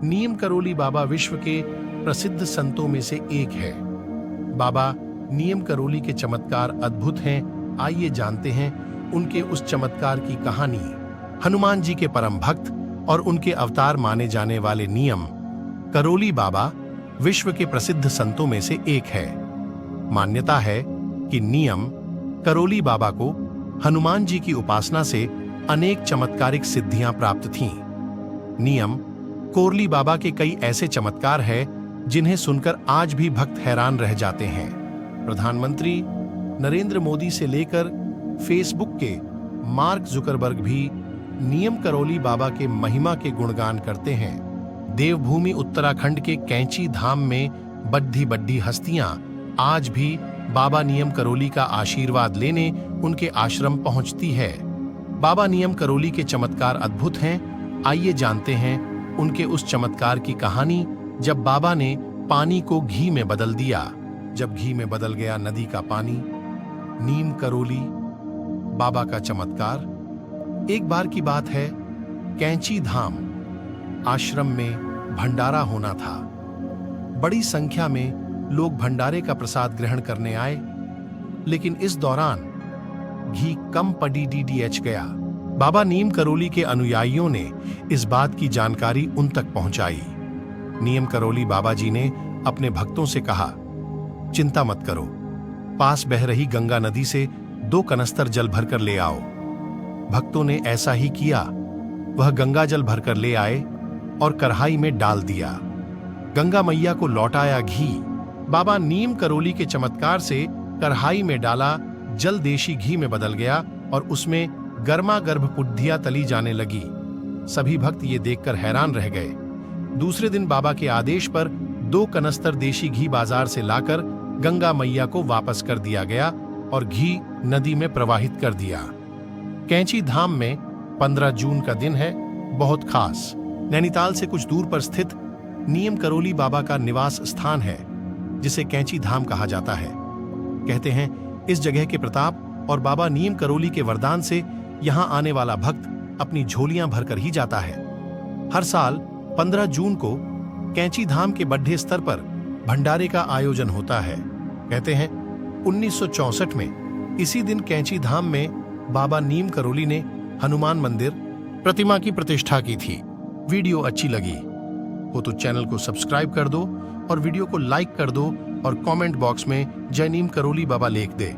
नीम करोली बाबा विश्व के प्रसिद्ध संतों में से एक है। बाबा नीम करोली के चमत्कार अद्भुत हैं। आइए जानते हैं उनके उस चमत्कार की कहानी। हनुमान जी के परम भक्त और उनके अवतार माने जाने वाले नीम करोली बाबा विश्व के प्रसिद्ध संतों में से एक है। मान्यता है कि नीम करोली बाबा को हनुमान जी की उपासना से अनेक चमत्कारिक सिद्धियां प्राप्त थीं। नीम करोली बाबा के कई ऐसे चमत्कार हैं जिन्हें सुनकर आज भी भक्त हैरान रह जाते हैं। प्रधानमंत्री नरेंद्र मोदी से लेकर फेसबुक के मार्क जुकरबर्ग भी नीम करोली बाबा के महिमा के गुणगान करते हैं। देवभूमि उत्तराखंड के कैंची धाम में बड्ढी बड्ढी हस्तियां आज भी बाबा नीम करोली का आशीर्वाद लेने उनके आश्रम पहुंचती है। बाबा नीम करोली के चमत्कार अद्भुत हैं। आइए जानते हैं उनके उस चमत्कार की कहानी जब बाबा ने पानी को घी में बदल दिया। जब घी में बदल गया नदी का पानी। नीम करोली बाबा का चमत्कार। एक बार की बात है, कैंची धाम आश्रम में भंडारा होना था। बड़ी संख्या में लोग भंडारे का प्रसाद ग्रहण करने आए, लेकिन इस दौरान घी कम पड़ी DDH गया। बाबा नीम करोली के अनुयायियों ने इस बात की जानकारी उन तक पहुंचाई। नीम करोली बाबा जी ने अपने भक्तों से कहा, चिंता मत करो, पास बह रही गंगा नदी से 2 कनस्तर जल भरकर ले आओ। भक्तों ने ऐसा ही किया। वह गंगा जल भरकर ले आए और कढ़ाई में डाल दिया। गंगा मैया को लौटाया घी। बाबा नीम करोली के चमत्कार से कढ़ाई में डाला जल देशी घी में बदल गया और उसमें गर्मा गर्भ पुड्डियां तली जाने लगी। सभी भक्त ये देखकर हैरान रह गए। दूसरे दिन बाबा के आदेश पर 2 कनस्तर देशी घी बाजार से लाकर गंगा मैया को वापस कर दिया गया और घी नदी में प्रवाहित कर दिया। कैंची धाम में 15 जून का दिन है, बहुत खास। नैनीताल से कुछ दूर पर स्थित नीम करोली बाबा का निवास स्थान है, जिसे कैंची धाम कहा जाता है। कहते हैं इस जगह के प्रताप और बाबा नीम करोली के वरदान से यहाँ आने वाला भक्त अपनी झोलियां भरकर ही जाता है। हर साल 15 जून को कैंची धाम के बड्ढे स्तर पर भंडारे का आयोजन होता है। कहते हैं 1964 में इसी दिन कैंची धाम में बाबा नीम करोली ने हनुमान मंदिर प्रतिमा की प्रतिष्ठा की थी। वीडियो अच्छी लगी हो तो चैनल को सब्सक्राइब कर दो और वीडियो को लाइक कर दो और कमेंट बॉक्स में जय नीम करोली बाबा लिख दे।